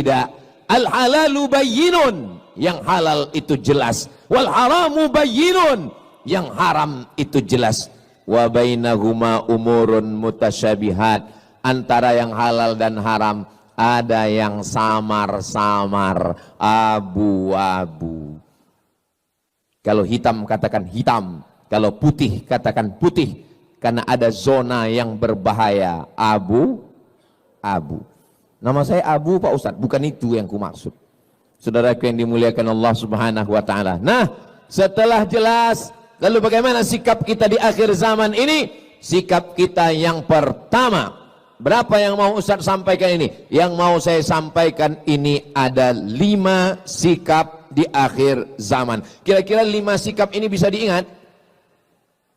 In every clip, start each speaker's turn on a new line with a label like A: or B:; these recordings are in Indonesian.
A: tidak. Al halalu bayyinun, yang halal itu jelas. Wal haramu bayyinun, yang haram itu jelas. Wa bainahuma umurun mutasyabihat, antara yang halal dan haram ada yang samar-samar, abu-abu. Kalau hitam katakan hitam, kalau putih katakan putih, karena ada zona yang berbahaya, abu-abu. Nama saya Abu Pak Ustadz, bukan itu yang ku maksud. Saudaraku yang dimuliakan Allah Subhanahu wa taala. Nah, setelah jelas, lalu bagaimana sikap kita di akhir zaman ini? Sikap kita yang pertama, berapa yang mau Ustadz sampaikan ini? Yang mau saya sampaikan ini ada 5 sikap di akhir zaman. Kira-kira 5 sikap ini bisa diingat?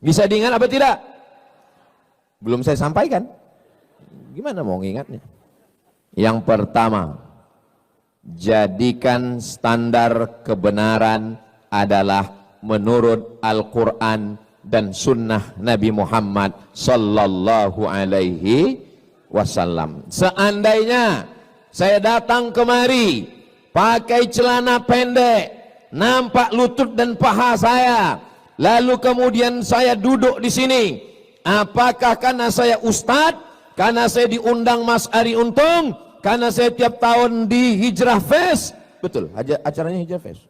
A: Bisa diingat apa tidak? Belum saya sampaikan. Gimana mau ngingatnya? Yang pertama, jadikan standar kebenaran adalah menurut Al-Quran dan sunnah Nabi Muhammad sallallahu alaihi wasallam. Seandainya saya datang kemari pakai celana pendek, nampak lutut dan paha saya, lalu kemudian saya duduk di sini, apakah karena saya ustadz, karena saya diundang Mas Ari Untung, karena saya tiap tahun di Hijrah Fest, betul, acaranya Hijrah Fest.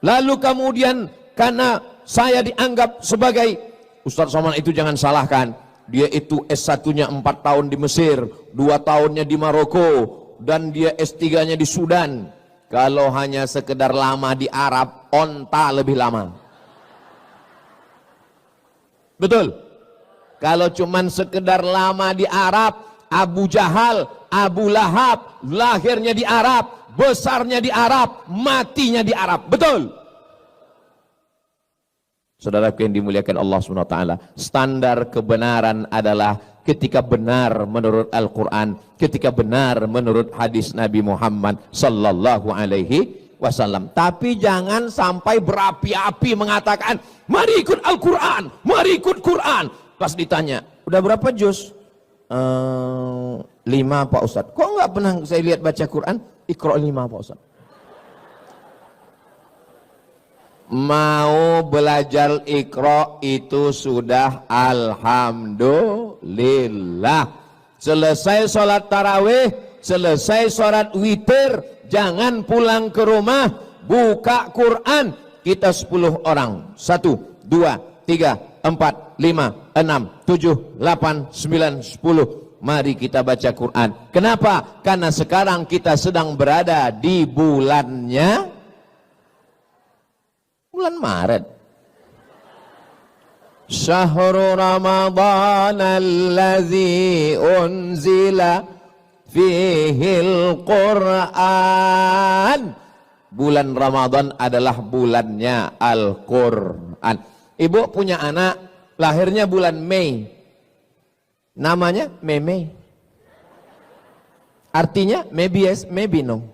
A: Lalu kemudian karena saya dianggap sebagai Ustadz Somad, itu jangan salahkan, dia itu S1-nya 4 tahun di Mesir, 2 tahunnya di Maroko, dan dia S3-nya di Sudan. Kalau hanya sekedar lama di Arab, onta lebih lama. Betul? Kalau cuman sekedar lama di Arab, Abu Jahal, Abu Lahab, lahirnya di Arab, besarnya di Arab, matinya di Arab. Betul? Saudara yang dimuliakan Allah SWT, standar kebenaran adalah ketika benar menurut Al-Quran, ketika benar menurut hadis Nabi Muhammad sallallahu alaihi wasallam. Tapi jangan sampai berapi-api mengatakan, mari ikut Al-Quran, mari ikut Quran. Pas ditanya, udah berapa juz? 5 Pak Ustadz. Kok nggak pernah saya lihat baca Quran? Iqra 5 Pak Ustadz. Mau belajar Iqra itu sudah alhamdulillah. Selesai sholat tarawih, selesai sholat witir, jangan pulang ke rumah, buka Quran. Kita 10 orang, 1, 2, 3, 4, 5, 6, 7, 8, 9, 10. Mari kita baca Quran. Kenapa? Karena sekarang kita sedang berada di bulannya bulan Maret. Syahrul Ramadan allazi unzila fihil Quran. Bulan Ramadan adalah bulannya Al-Quran. Ibu punya anak, lahirnya bulan Mei. Namanya Meme. Artinya maybe yes, maybe no.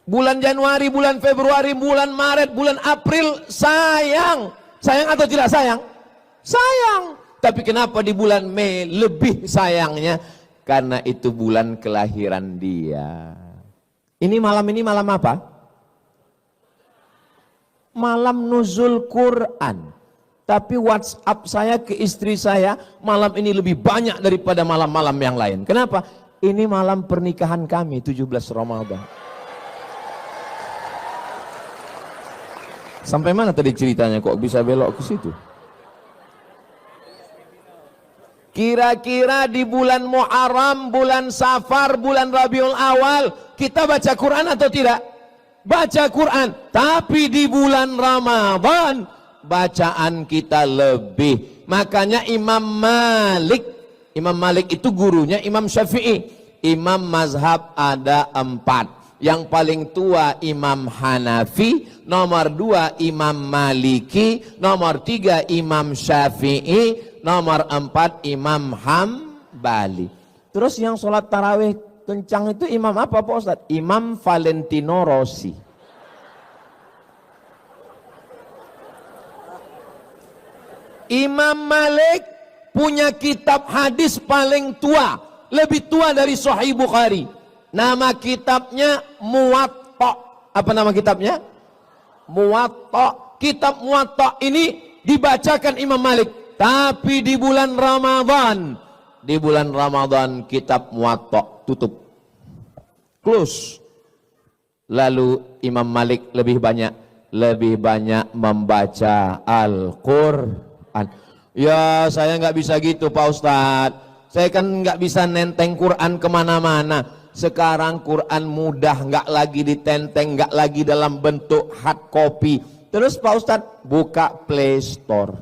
A: Bulan Januari, bulan Februari, bulan Maret, bulan April, sayang. Sayang atau tidak sayang? Sayang. Tapi kenapa di bulan Mei lebih sayangnya? Karena itu bulan kelahiran dia. Ini malam apa? Malam nuzul Quran. Tapi WhatsApp saya ke istri saya, malam ini lebih banyak daripada malam-malam yang lain. Kenapa? Ini malam pernikahan kami, 17 Ramadan. Sampai mana tadi ceritanya kok bisa belok ke situ? Kira-kira di bulan Muharram, bulan Safar, bulan Rabiul Awal, kita baca Quran atau tidak? Baca Quran. Tapi di bulan Ramadan, bacaan kita lebih. Makanya Imam Malik itu gurunya Imam Syafi'i. Imam mazhab ada 4. Yang paling tua Imam Hanafi, nomor 2 Imam Maliki, nomor 3 Imam Syafi'i, nomor 4 Imam Hambali. Terus yang sholat tarawih kencang itu imam apa Pak Ustadz? Imam Valentino Rossi. Imam Malik punya kitab hadis paling tua, lebih tua dari Sahih Bukhari. Nama kitabnya Muwatta. Apa nama kitabnya? Muwatta. Kitab Muwatta ini dibacakan Imam Malik, tapi di bulan Ramadan. Di bulan Ramadan kitab Muwatta tutup, close. Lalu Imam Malik lebih banyak membaca Al-Quran. Ya, saya nggak bisa gitu Pak Ustadz. Saya kan nggak bisa nenteng Quran kemana-mana. Sekarang Quran mudah, nggak lagi ditenteng, nggak lagi dalam bentuk hard copy. Terus Pak Ustadz buka Play Store.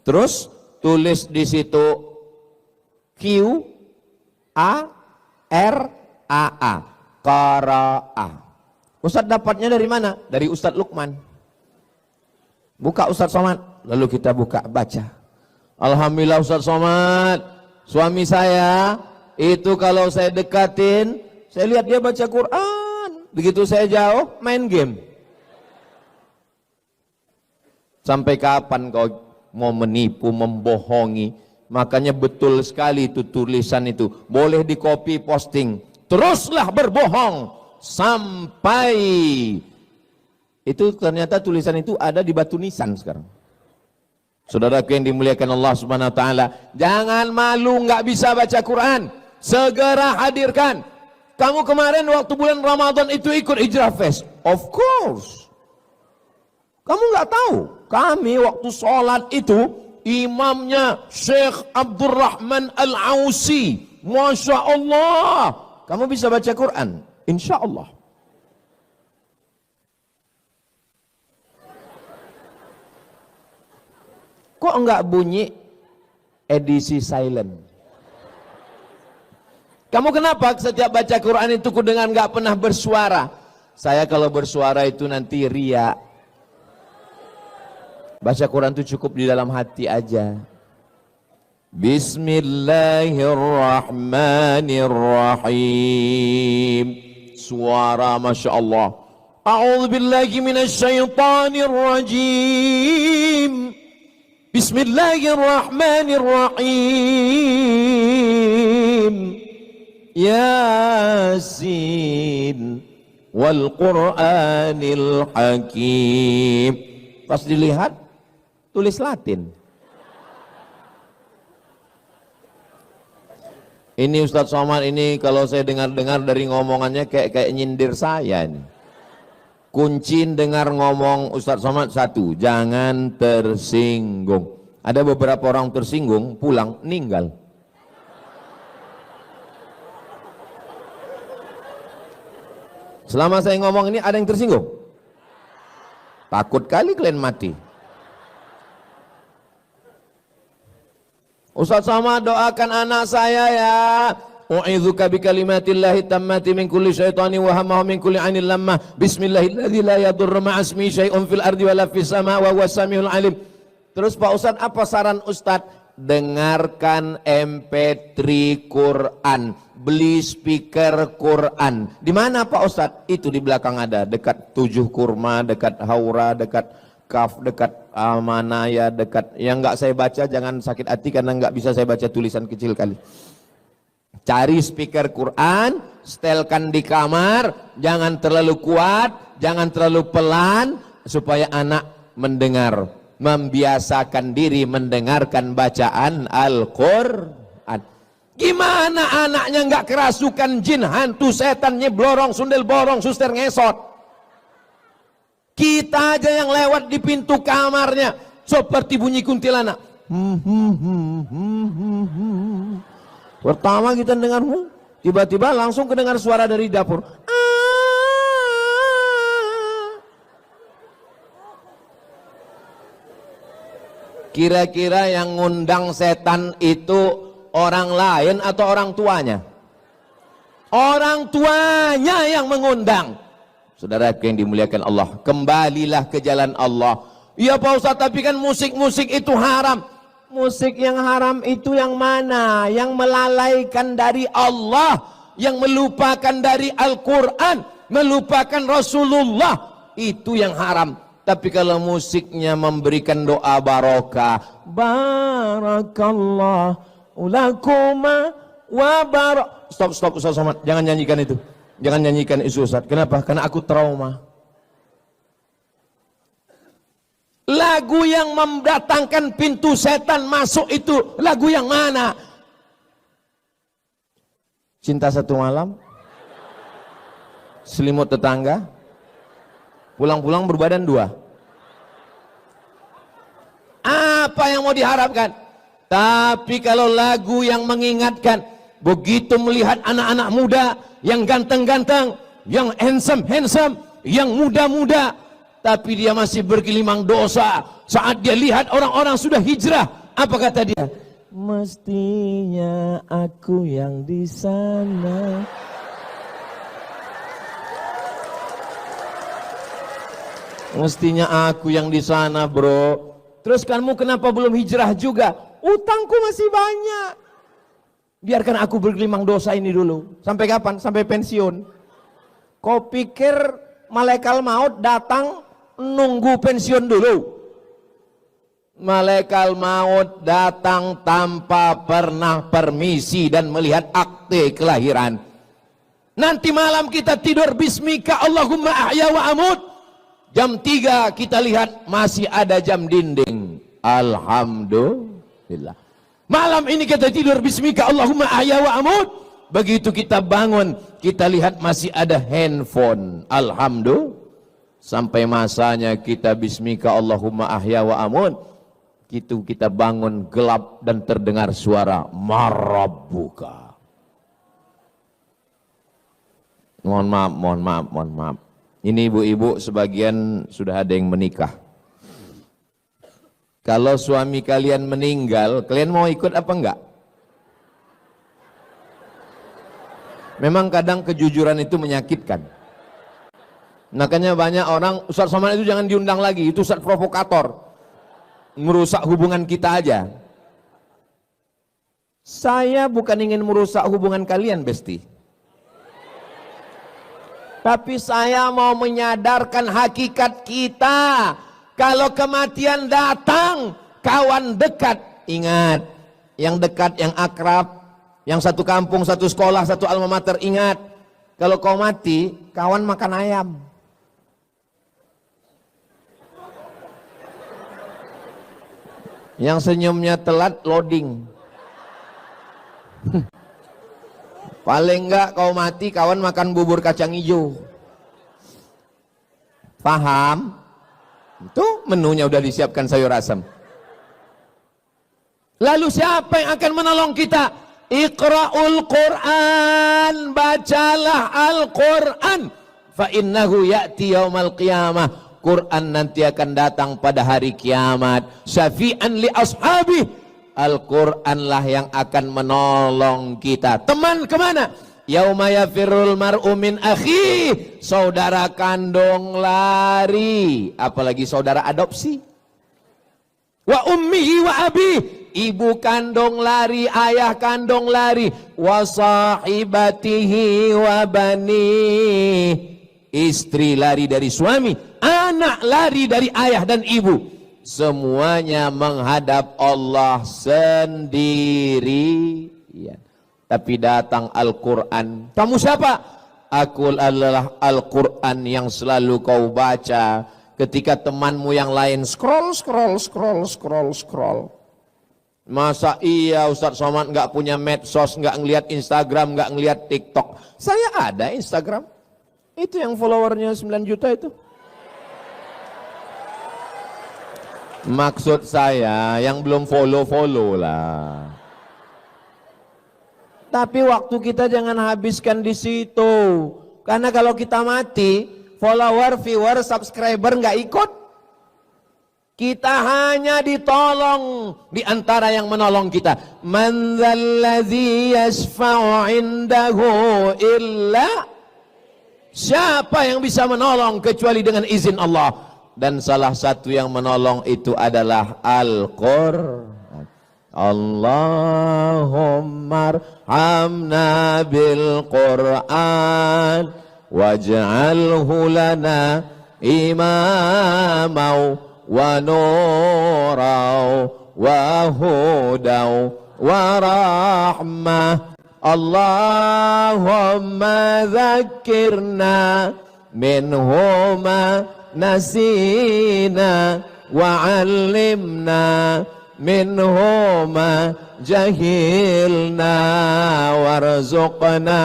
A: Terus tulis di situ Q-A-R-A-A, Qara'a. Ustadz dapatnya dari mana? Dari Ustadz Lukman. Buka Ustadz Somad, lalu kita buka baca. Alhamdulillah Ustadz Somad, suami saya itu kalau saya dekatin, saya lihat dia baca Quran. Begitu saya jauh, main game. Sampai kapan kau mau menipu, membohongi? Makanya betul sekali itu tulisan itu. Boleh di copy posting. Teruslah berbohong sampai itu ternyata tulisan itu ada di batu nisan sekarang. Saudaraku yang dimuliakan Allah Subhanahu wa taala, jangan malu nggak bisa baca Quran. Segera hadirkan. Kamu kemarin waktu bulan Ramadan itu ikut Hijrah Fest? Of course. Kamu nggak tahu? Kami waktu sholat itu imamnya Syekh Abdurrahman Al-Ausi. Masya Allah. Kamu bisa baca Quran? Insya Allah. Kok enggak bunyi edisi silent? Kamu kenapa setiap baca Quran itu kudengar enggak pernah bersuara? Saya kalau bersuara itu nanti ria. Baca Quran itu cukup di dalam hati aja. Bismillahirrahmanirrahim. Suara Masya Allah. A'udzubillahi minasyaitonirrajim. Bismillahirrahmanirrahim. Yasin wal Qur'anil Hakim. Pas dilihat tulis Latin. Ini Ustadz Somad ini kalau saya dengar-dengar dari ngomongannya kayak nyindir saya ini. Kunci dengar ngomong Ustadz Somad satu, jangan tersinggung. Ada beberapa orang tersinggung, pulang, meninggal. Selama saya ngomong ini ada yang tersinggung? Takut kali kalian mati. Ustadz Somad doakan anak saya ya. U'idzuka bikalimatillahi tammati min kulli syaitani wa hamma min kulli 'ainil lammah. Bismillahilladzi la yadurru ma'asmi syai'un fil ardi wala fis sama' wa huwas samiul 'alim. Terus Pak Ustadz, apa saran Ustadz? Dengarkan MP3 Quran, beli speaker Quran. Di mana Pak Ustadz? Itu di belakang ada, dekat Tujuh Kurma, dekat Haura, dekat Kaf, dekat Amanaya, dekat. Yang nggak saya baca jangan sakit hati karena nggak bisa saya baca tulisan kecil kali. Cari speaker Quran, setelkan di kamar, jangan terlalu kuat, jangan terlalu pelan, supaya anak mendengar. Membiasakan diri mendengarkan bacaan Al-Quran. Gimana anaknya nggak kerasukan jin, hantu, setan, nyeblorong, sundel borong, suster ngesot? Kita aja yang lewat di pintu kamarnya seperti bunyi kuntilanak. Pertama kita dengar, tiba-tiba langsung kedengar suara dari dapur. Kira-kira yang ngundang setan itu orang lain atau orang tuanya? Orang tuanya yang mengundang. Saudara yang dimuliakan Allah, kembalilah ke jalan Allah. Iya Pak Ustaz, tapi kan musik-musik itu haram. Musik yang haram itu yang mana? Yang melalaikan dari Allah, yang melupakan dari Al-Quran, melupakan Rasulullah, itu yang haram. Tapi kalau musiknya memberikan doa barokah, barakallahu lakuma wa barak, stop Ustaz Somad, jangan nyanyikan itu. Jangan nyanyikan itu Ustaz. Kenapa? Karena aku trauma. Lagu yang mendatangkan pintu setan masuk itu lagu yang mana? Cinta Satu Malam, Selimut Tetangga, Pulang-pulang Berbadan Dua. Apa yang mau diharapkan? Tapi kalau lagu yang mengingatkan, begitu melihat anak-anak muda yang ganteng-ganteng, yang handsome, yang muda-muda, tapi dia masih bergelimang dosa. Saat dia lihat orang-orang sudah hijrah, apa kata dia? Mestinya aku yang di sana. Mestinya aku yang di sana, bro. Terus kamu kenapa belum hijrah juga? Utangku masih banyak. Biarkan aku bergelimang dosa ini dulu. Sampai kapan? Sampai pensiun. Kau pikir malaikat maut datang nunggu pensiun dulu? Malaikat maut datang tanpa pernah permisi dan melihat akte kelahiran. Nanti malam kita tidur bismika Allahumma ahya wa amut. Jam 3 kita lihat masih ada jam dinding. Alhamdulillah. Malam ini kita tidur bismika Allahumma ahya wa amut. Begitu kita bangun, kita lihat masih ada handphone. Alhamdulillah. Sampai masanya kita bismika Allahumma ahya wa amut. Gitu kita bangun gelap dan terdengar suara marabbuka. Mohon maaf. Ini ibu-ibu sebagian sudah ada yang menikah. Kalau suami kalian meninggal, kalian mau ikut apa enggak? Memang kadang kejujuran itu menyakitkan. Makanya banyak orang, Ustaz Somad itu jangan diundang lagi, itu Ustaz provokator. Merusak hubungan kita aja. Saya bukan ingin merusak hubungan kalian, Besti. Tapi saya mau menyadarkan hakikat kita. Kalau kematian datang, kawan dekat, ingat. Yang dekat, yang akrab, yang satu kampung, satu sekolah, satu alma mater, ingat. Kalau kau mati, kawan makan ayam. Yang senyumnya telat, loading. Paling enggak kau mati, kawan makan bubur kacang hijau. Paham? Itu menunya udah disiapkan sayur asam. Lalu siapa yang akan menolong kita? Iqra'ul Qur'an, bacalah Al-Qur'an. Fa innahu ya'ti yaumal qiyamah. Quran nanti akan datang pada hari kiamat. Syafi'an li ashabi. Al-Quran lah yang akan menolong kita. Teman kemana? Yauma yafirrul mar'u min akhi. Saudara kandung lari. Apalagi saudara adopsi. Wa ummihi wa abi. Ibu kandung lari, ayah kandung lari. Wa sahibatihi wa bani. Istri lari dari suami. Anak lari dari ayah dan ibu. Semuanya menghadap Allah sendiri. Ya. Tapi datang Al-Quran. Kamu siapa? Aku adalah Al-Quran yang selalu kau baca. Ketika temanmu yang lain scroll. Masa iya Ustaz Somad nggak punya medsos, nggak ngelihat Instagram, nggak ngelihat TikTok. Saya ada Instagram. Itu yang followernya 9 juta itu. Maksud saya yang belum follow lah. Tapi waktu kita jangan habiskan di situ. Karena kalau kita mati, follower, viewer, subscriber nggak ikut. Kita hanya ditolong di antara yang menolong kita. Man dzalladzi yashfa'u 'indahu illa. Siapa yang bisa menolong kecuali dengan izin Allah? Dan salah satu yang menolong itu adalah Al-Qur'an. Allahumma arhamna bil Qur'an waj'alhu lana imamau wa nurau wa hudau wa rahmah. Allahumma dzakirna minhuma nasina wa'allimna minhuma jahilna warzuqna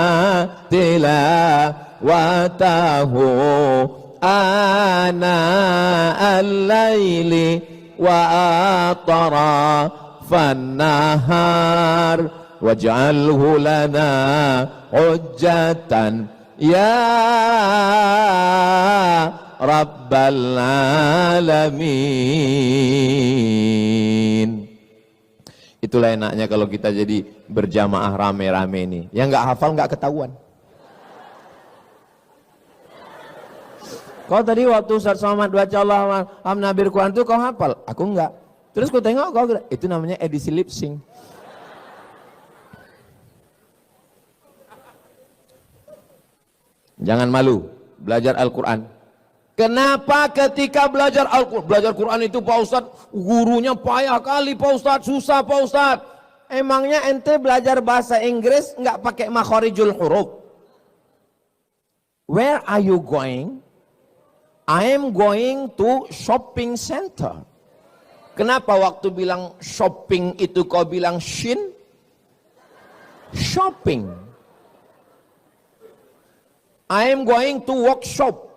A: tilawatahu ana al-laili wa atrafan nahar waj'alhu lana hujjatan ya Rabbal Alamin. Itulah enaknya kalau kita jadi berjamaah rame-rame ini. Yang nggak hafal nggak ketahuan. Kau tadi waktu Ustaz Somad baca Allah Nabi Quran itu kau hafal? Aku enggak. Terus kau tengok kau itu namanya edisi lip sync. Jangan malu belajar Al-Quran. Kenapa ketika belajar Al-Quran, belajar Quran itu Pak Ustadz, gurunya payah kali Pak Ustadz, susah Pak Ustadz. Emangnya ente belajar bahasa Inggris nggak pakai makhorijul huruf? Where are you going? I am going to shopping center. Kenapa waktu bilang shopping itu kau bilang shin? Shopping. I am going to workshop.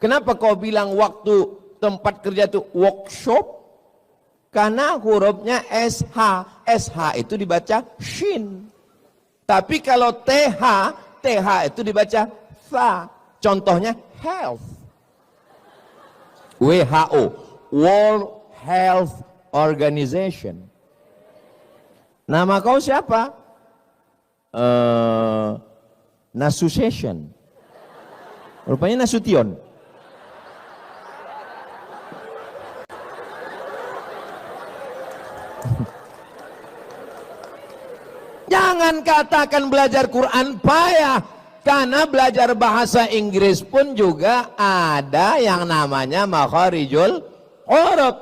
A: Kenapa kau bilang waktu tempat kerja itu workshop? Karena hurufnya SH. SH itu dibaca shin. Tapi kalau TH, TH itu dibaca tha. Contohnya health. WHO, World Health Organization. Nama kau siapa? Nasution. Rupanya Nasution. Jangan katakan belajar Quran payah, karena belajar bahasa Inggris pun juga ada yang namanya makharijul huruf.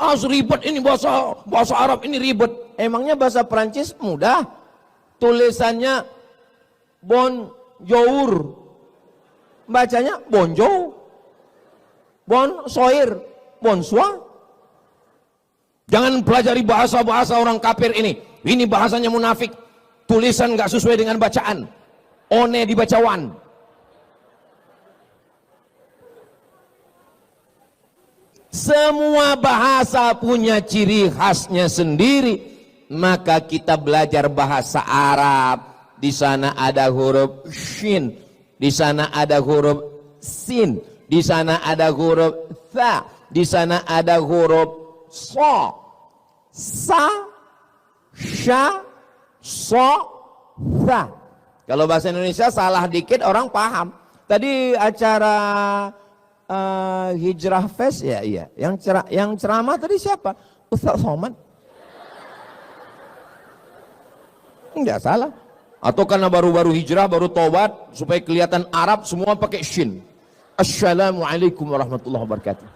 A: Ribet ini bahasa Arab ini ribet. Emangnya bahasa Perancis mudah? Tulisannya bonjour, bacanya bonjour. Bonsoir, bonsoir. Jangan pelajari bahasa-bahasa orang kafir ini. Ini bahasanya munafik. Tulisan nggak sesuai dengan bacaan. One dibaca wan. Semua bahasa punya ciri khasnya sendiri. Maka kita belajar bahasa Arab. Di sana ada huruf shin. Di sana ada huruf sin. Di sana ada huruf tha. Di sana ada huruf so. Sa, sya, so, tha. Kalau bahasa Indonesia salah dikit orang paham. Tadi acara Hijrah Fest ya, iya. Yang ceramah tadi siapa? Ustaz Somad. Enggak salah. Atau karena baru-baru hijrah, baru tobat, supaya kelihatan Arab semua pakai shin. Assalamualaikum warahmatullahi wabarakatuh.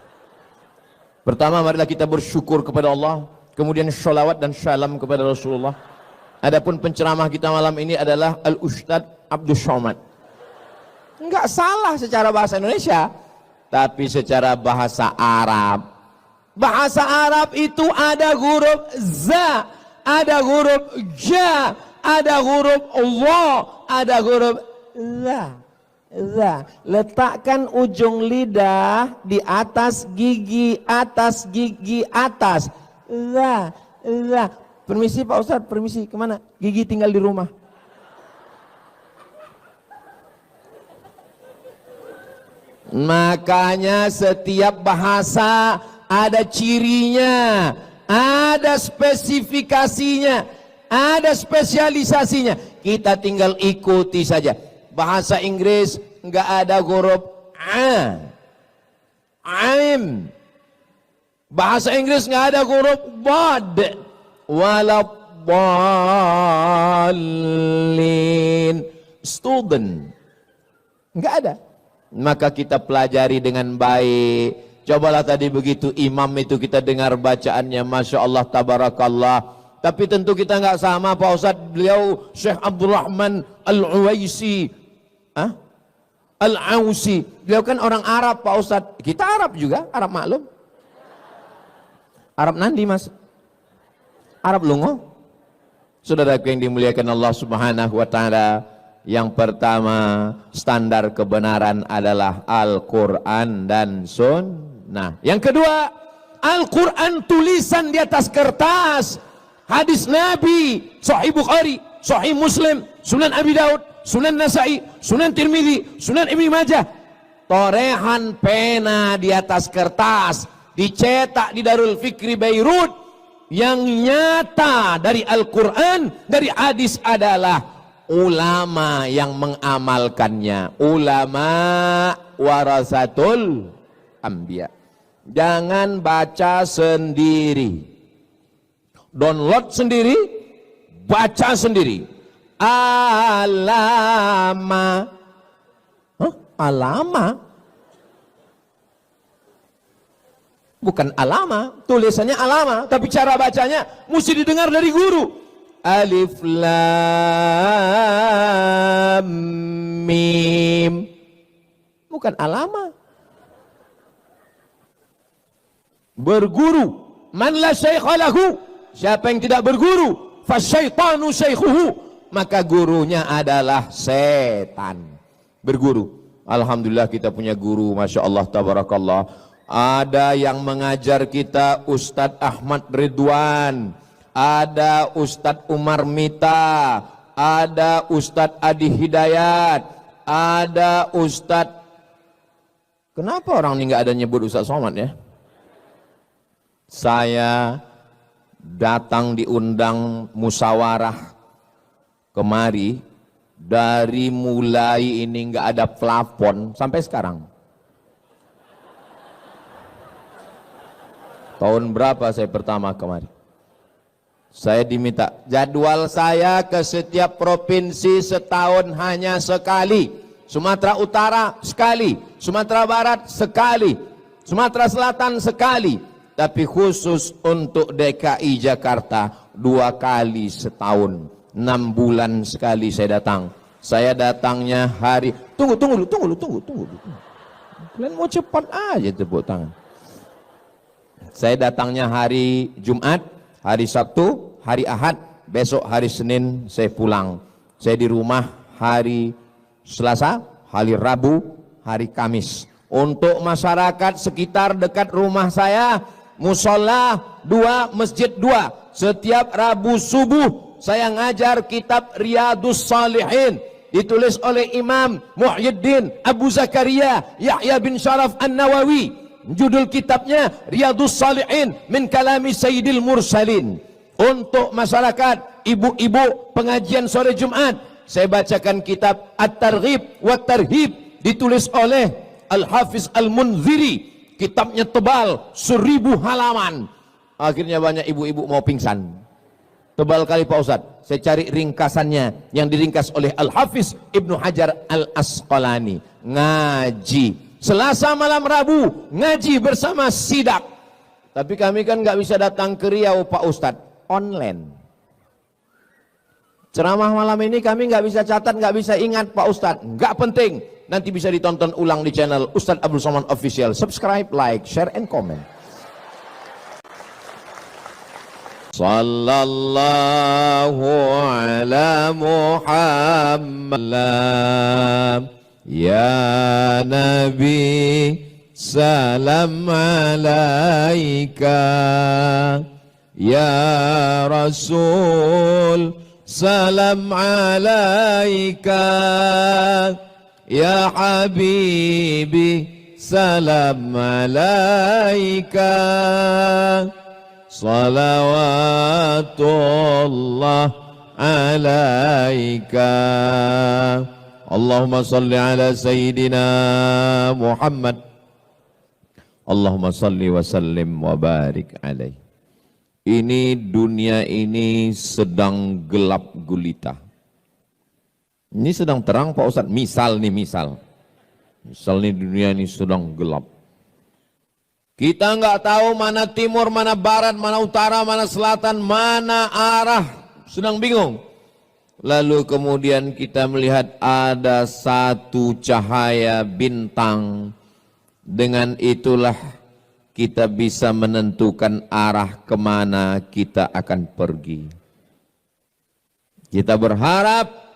A: Pertama marilah kita bersyukur kepada Allah. Kemudian sholawat dan salam kepada Rasulullah. Adapun penceramah kita malam ini adalah Al-Ustadz Abdus Somad. Enggak salah secara bahasa Indonesia, tapi secara bahasa Arab. Bahasa Arab itu ada huruf za, ada huruf ja, ada huruf wa, ada huruf za. Za. Letakkan ujung lidah di atas gigi atas. Za. Permisi Pak Ustadz, permisi, kemana? Gigi tinggal di rumah. Makanya setiap bahasa ada cirinya, ada spesifikasinya, ada spesialisasinya. Kita tinggal ikuti saja. Bahasa Inggris enggak ada huruf a, aim. Bahasa Inggris nggak ada huruf bad, waladdallin, student, nggak ada. Maka kita pelajari dengan baik. Cobalah tadi begitu imam itu kita dengar bacaannya, masya Allah, tabarakallah. Tapi tentu kita nggak sama Pak Ustadz. Beliau Syekh Abdurrahman Al-Uwaisi, Al-Ausi. Beliau kan orang Arab Pak Ustadz. Kita Arab juga, Arab maklum. Arab Nandi Mas. Arab Lungo. Saudaraku yang dimuliakan Allah Subhanahu wa taala, yang pertama standar kebenaran adalah Al-Quran dan Sunnah. Yang kedua, Al-Quran tulisan di atas kertas, hadis Nabi, Sahih Bukhari, Sahih Muslim, Sunan Abi Daud, Sunan Nasai, Sunan Tirmidzi, Sunan Ibnu Majah. Torehan pena di atas kertas, dicetak di Darul Fikri Beirut. Yang nyata dari Al-Quran, dari hadis adalah ulama yang mengamalkannya. Ulama warasatul anbiya. Jangan baca sendiri, download sendiri, baca sendiri. Alama. Alama? Bukan alama, tulisannya alama, tapi cara bacanya mesti didengar dari guru. Alif lam mim. Bukan alama. Berguru. Man la syaikha lahu. Siapa yang tidak berguru, fasyaitanu syaikhuhu. Maka gurunya adalah setan. Berguru. Alhamdulillah kita punya guru, Masya Allah, tabarakallah. Ada yang mengajar kita Ustadz Ahmad Ridwan, ada Ustadz Umar Mita, ada Ustadz Adi Hidayat, ada Ustadz, kenapa orang ini nggak ada nyebut Ustadz Somad ya? Saya datang diundang musyawarah kemari, dari mulai ini nggak ada plafon sampai sekarang. Tahun berapa saya pertama kemari? Saya diminta jadwal saya ke setiap provinsi setahun hanya sekali. Sumatera Utara sekali, Sumatera Barat sekali, Sumatera Selatan sekali. Tapi khusus untuk DKI Jakarta 2 kali setahun, 6 bulan sekali saya datang. Saya datangnya hari, tunggu. Kalian mau cepat aja tepuk tangan. Saya datangnya hari Jumat, hari Sabtu, hari Ahad, besok hari Senin saya pulang. Saya di rumah hari Selasa, hari Rabu, hari Kamis. Untuk masyarakat sekitar dekat rumah saya, musola 2, masjid 2. Setiap Rabu subuh saya ngajar kitab Riyadus Salihin, ditulis oleh Imam Muhyiddin Abu Zakaria Yahya bin Sharaf An-Nawawi. Judul kitabnya Riyadus Salihin min kalami Sayyidil Mursalin. Untuk masyarakat ibu-ibu pengajian sore Jumat, saya bacakan kitab At-Targhib wa Tarhib, ditulis oleh Al-Hafiz Al-Munziri. Kitabnya tebal 1000 halaman. Akhirnya banyak ibu-ibu mau pingsan. Tebal kali Pak Ustadz. Saya cari ringkasannya yang diringkas oleh Al-Hafiz Ibnu Hajar Al-Asqalani. Ngaji Selasa malam Rabu, ngaji bersama sidak. Tapi kami kan nggak bisa datang ke Riau Pak Ustadz, online. Ceramah malam ini kami nggak bisa catat, nggak bisa ingat Pak Ustadz. Nggak penting, nanti bisa ditonton ulang di channel Ustadz Abdul Somad Official. Subscribe, like, share, and comment. Sallallahu ala Muhammad. Ya Nabi salam alaika, ya Rasul salam alaika, ya Habibi salam alaika, salawatullah alaika. Allahumma salli ala Sayyidina Muhammad. Allahumma salli wa sallim wa barik alaih. Ini dunia ini sedang gelap gulita. Ini sedang terang Pak Ustadz. Misal nih, misal nih dunia ini sedang gelap. Kita nggak tahu mana timur, mana barat, mana utara, mana selatan, mana arah, sedang bingung. Lalu kemudian kita melihat ada satu cahaya bintang. Dengan itulah kita bisa menentukan arah kemana kita akan pergi. Kita berharap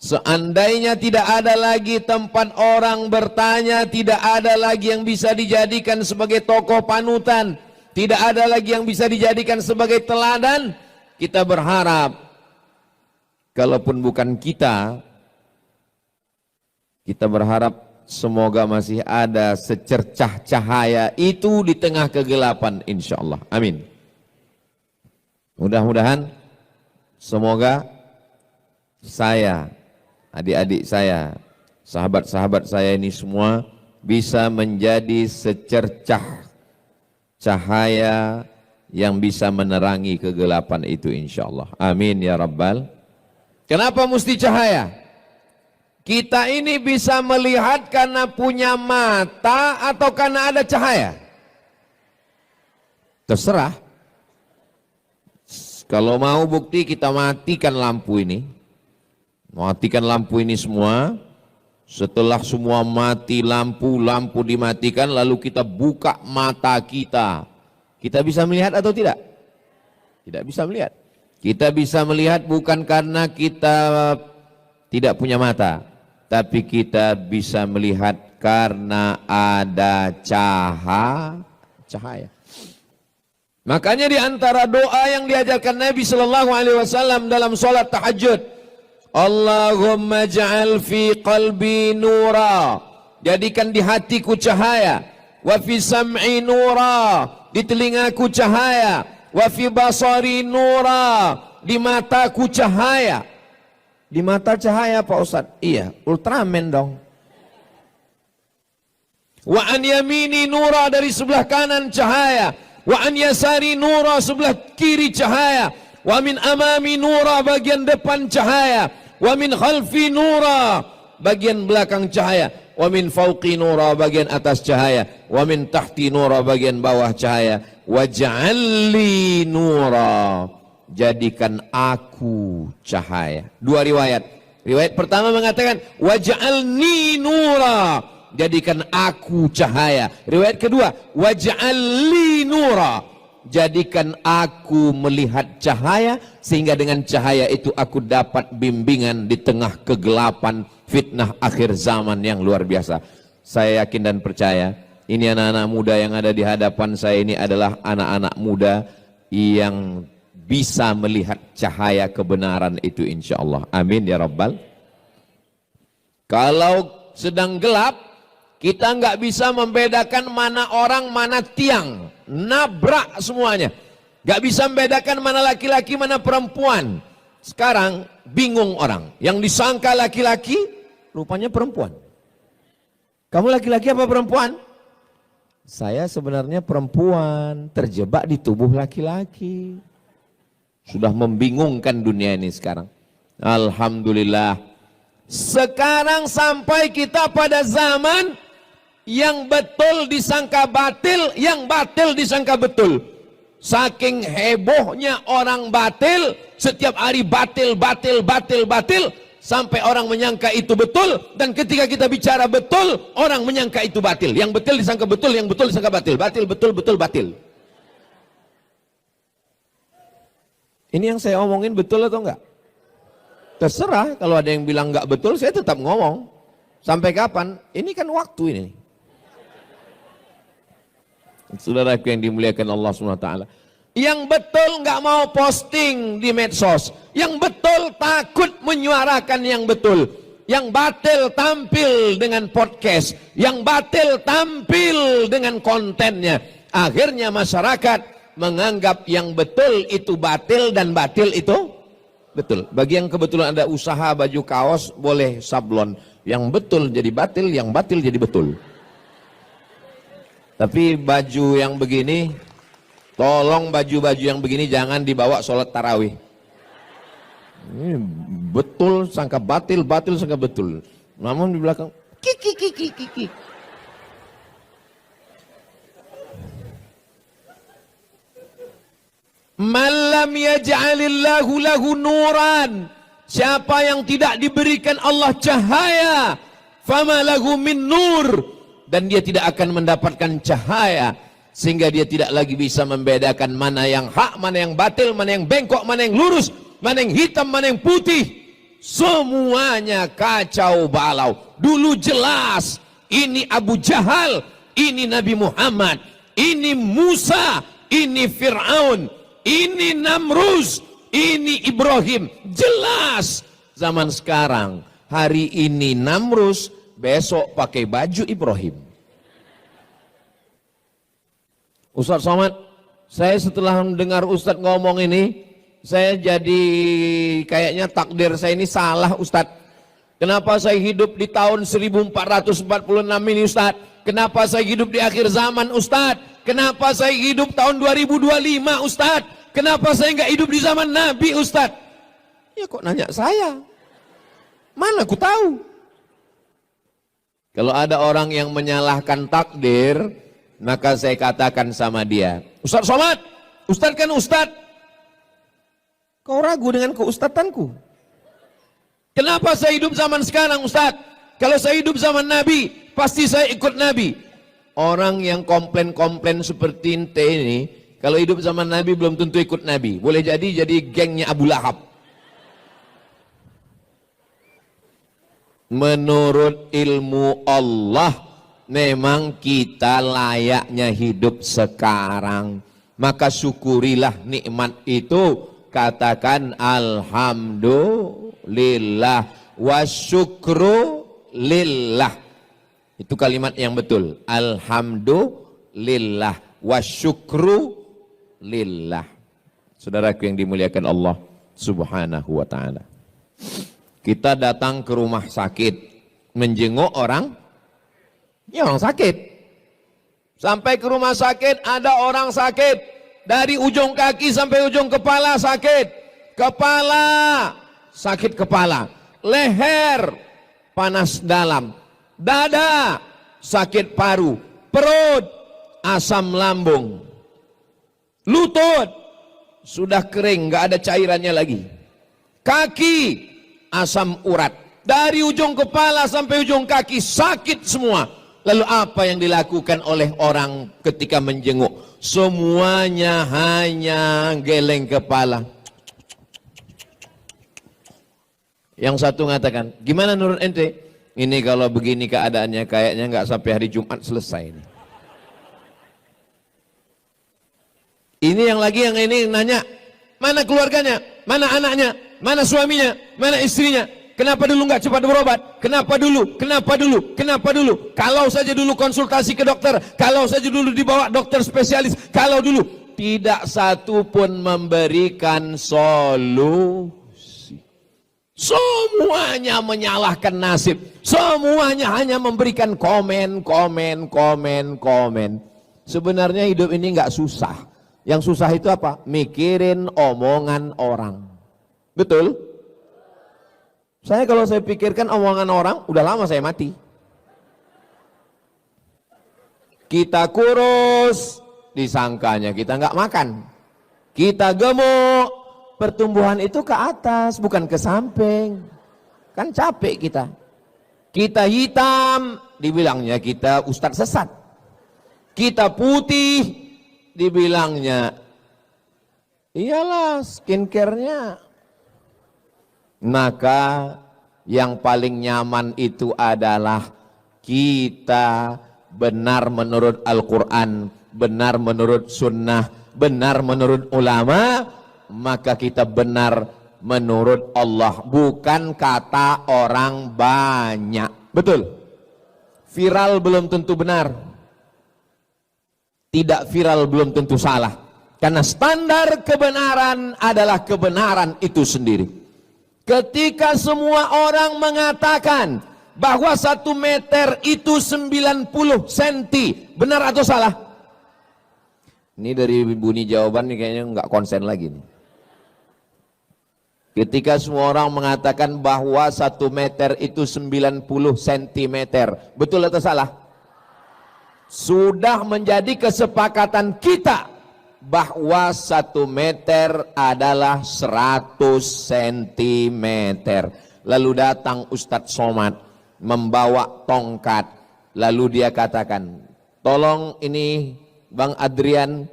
A: seandainya tidak ada lagi tempat orang bertanya, tidak ada lagi yang bisa dijadikan sebagai tokoh panutan, tidak ada lagi yang bisa dijadikan sebagai teladan, kita berharap kalaupun bukan kita berharap semoga masih ada secercah cahaya itu di tengah kegelapan, insya Allah. Amin. Mudah-mudahan semoga saya, adik-adik saya, sahabat-sahabat saya ini semua bisa menjadi secercah cahaya yang bisa menerangi kegelapan itu, insya Allah. Amin ya Rabbal. Kenapa mesti cahaya? Kita ini bisa melihat karena punya mata atau karena ada cahaya? Terserah. Kalau mau bukti kita matikan lampu ini. Matikan lampu ini semua. Setelah semua mati lampu dimatikan, lalu kita buka mata kita. Kita bisa melihat atau tidak? Tidak bisa melihat. Kita bisa melihat bukan karena kita tidak punya mata, tapi kita bisa melihat karena ada cahaya. Makanya di antara doa yang diajarkan Nabi Shallallahu Alaihi Wasallam dalam sholat tahajud, Allahumma ja'al fi qalbi nura, jadikan di hatiku cahaya, wa fi sam'i nura, di telingaku cahaya, wa fi basari nura, di mataku cahaya. Di mata cahaya Pak Ustadz? Iya, Ultraman dong. Wa an yamini nura, dari sebelah kanan cahaya. Wa an yasari nura, sebelah kiri cahaya. Wa min amami nura, bagian depan cahaya. Wa min khalfi nura, bagian belakang cahaya. Wa min fauqi nura, bagian atas cahaya. Wa min tahti nura, bagian bawah cahaya. Wa ja'alli nura, jadikan aku cahaya. Dua riwayat. Riwayat pertama mengatakan waj'alni nura, jadikan aku cahaya. Riwayat kedua waj'alli nura, jadikan aku melihat cahaya, sehingga dengan cahaya itu aku dapat bimbingan di tengah kegelapan fitnah akhir zaman yang luar biasa. Saya yakin dan percaya ini anak-anak muda yang ada di hadapan saya ini adalah anak-anak muda yang bisa melihat cahaya kebenaran itu, insya Allah. Amin ya Rabbal. Kalau sedang gelap, kita nggak bisa membedakan mana orang, mana tiang. Nabrak semuanya. Nggak bisa membedakan mana laki-laki, mana perempuan. Sekarang bingung orang. Yang disangka laki-laki, rupanya perempuan. Kamu laki-laki apa perempuan? Saya sebenarnya perempuan, terjebak di tubuh laki-laki. Sudah membingungkan dunia ini sekarang. Alhamdulillah. Sekarang sampai kita pada zaman yang betul disangka batil, yang batil disangka betul. Saking hebohnya orang batil, setiap hari batil, sampai orang menyangka itu betul. Dan ketika kita bicara betul, orang menyangka itu batil. Yang betul disangka betul, yang betul disangka batil. Batil, betul, batil. Ini yang saya omongin betul atau enggak? Terserah, kalau ada yang bilang enggak betul, saya tetap ngomong. Sampai kapan? Ini kan waktu ini. Saudaraku yang dimuliakan Allah SWT. Yang betul enggak mau posting di medsos. Yang betul takut menyuarakan yang betul. Yang batil tampil dengan podcast. Yang batil tampil dengan kontennya. Akhirnya masyarakat menganggap yang betul itu batil dan batil itu betul. Bagi yang kebetulan ada usaha baju kaos, boleh sablon. Yang betul jadi batil, yang batil jadi betul. Tapi baju yang begini, tolong baju-baju yang begini jangan dibawa sholat tarawih. Ini betul sangka batil, batil sangka betul. Namun di belakang kiki. Man lam yaj'alillahu lahu nuran, siapa yang tidak diberikan Allah cahaya, fama lahu min nur, dan dia tidak akan mendapatkan cahaya, sehingga dia tidak lagi bisa membedakan mana yang hak, mana yang batil, mana yang bengkok, mana yang lurus, mana yang hitam, mana yang putih. Semuanya kacau balau. Dulu jelas ini Abu Jahal, ini Nabi Muhammad, ini Musa, ini Fir'aun, ini Namrus, ini Ibrahim. Jelas. Zaman sekarang, hari ini Namrus, besok pakai baju Ibrahim. Ustaz Somad, saya setelah mendengar Ustaz ngomong ini, saya jadi kayaknya takdir saya ini salah, Ustaz. Kenapa saya hidup di tahun 1446 ini, Ustaz? Kenapa saya hidup di akhir zaman, Ustaz? Kenapa saya hidup tahun 2025, Ustaz? Kenapa saya nggak hidup di zaman Nabi, Ustaz? Ya kok nanya saya? Mana aku tahu? Kalau ada orang yang menyalahkan takdir, maka saya katakan sama dia, Ustaz Somad, Ustaz kan Ustaz, kau ragu dengan keustatanku. Kenapa saya hidup zaman sekarang, Ustaz? Kalau saya hidup zaman Nabi, pasti saya ikut Nabi. Orang yang komplain-komplain seperti ente ini, kalau hidup zaman Nabi belum tentu ikut Nabi. Boleh jadi gengnya Abu Lahab. Menurut ilmu Allah, memang kita layaknya hidup sekarang. Maka syukurilah nikmat itu. Katakan alhamdulillah wa syukru lillah. Itu kalimat yang betul. Alhamdulillah wa syukru lillah. Saudaraku yang dimuliakan Allah Subhanahu wa ta'ala. Kita datang ke rumah sakit menjenguk orang, ya orang sakit. Sampai ke rumah sakit ada orang sakit. Dari ujung kaki sampai ujung kepala sakit. Kepala, sakit kepala. Leher, panas dalam. Dada, sakit paru. Perut, asam lambung. Lutut, sudah kering, nggak ada cairannya lagi. Kaki, asam urat. Dari ujung kepala sampai ujung kaki sakit semua. Lalu apa yang dilakukan oleh orang ketika menjenguk? Semuanya hanya geleng kepala. Yang satu mengatakan, gimana menurut ente? Ini kalau begini keadaannya kayaknya nggak sampai hari Jumat selesai. Ini yang ini nanya, mana keluarganya, mana anaknya, mana suaminya, mana istrinya? Kenapa dulu nggak cepat berobat? Kenapa dulu? Kenapa dulu? Kenapa dulu? Kalau saja dulu konsultasi ke dokter, kalau saja dulu dibawa dokter spesialis, kalau dulu tidak satu pun memberikan solusi. Semuanya menyalahkan nasib, semuanya hanya memberikan komen. Sebenarnya hidup ini nggak susah. Yang susah itu apa? Mikirin omongan orang. Betul? Saya kalau saya pikirkan omongan orang, udah lama saya mati. Kita kurus, disangkanya kita nggak makan. Kita gemuk, pertumbuhan itu ke atas, bukan ke samping. Kan capek kita. Kita hitam, dibilangnya kita ustadz sesat. Kita putih, dibilangnya iyalah skincare-nya. Maka yang paling nyaman itu adalah kita benar menurut Al-Quran, benar menurut sunnah, benar menurut ulama, maka kita benar menurut Allah, bukan kata orang banyak. Betul? Viral belum tentu benar, tidak viral belum tentu salah, karena standar kebenaran adalah kebenaran itu sendiri. Ketika semua orang mengatakan bahwa 1 meter itu 90 cm, benar atau salah? Ini dari bunyi jawaban nih kayaknya nggak konsen lagi nih. Ketika semua orang mengatakan bahwa 1 meter itu 90 cm, betul atau salah? Sudah menjadi kesepakatan kita bahwa 1 meter adalah 100 cm. Lalu datang Ustadz Somad membawa tongkat. Lalu dia katakan, tolong ini Bang Adrian,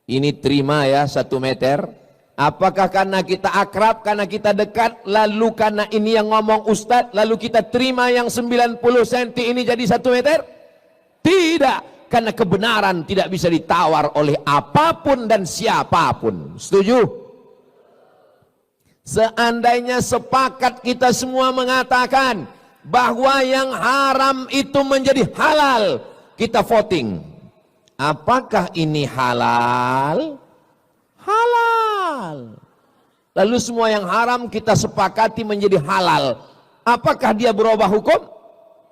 A: ini terima ya 1 meter. Apakah karena kita akrab, karena kita dekat, lalu karena ini yang ngomong Ustadz, lalu kita terima yang 90 cm ini jadi 1 meter? Tidak, karena kebenaran tidak bisa ditawar oleh apapun dan siapapun. Setuju? Seandainya sepakat kita semua mengatakan bahwa yang haram itu menjadi halal, kita voting. Apakah ini halal? Halal. Lalu semua yang haram kita sepakati menjadi halal. Apakah dia berubah hukum?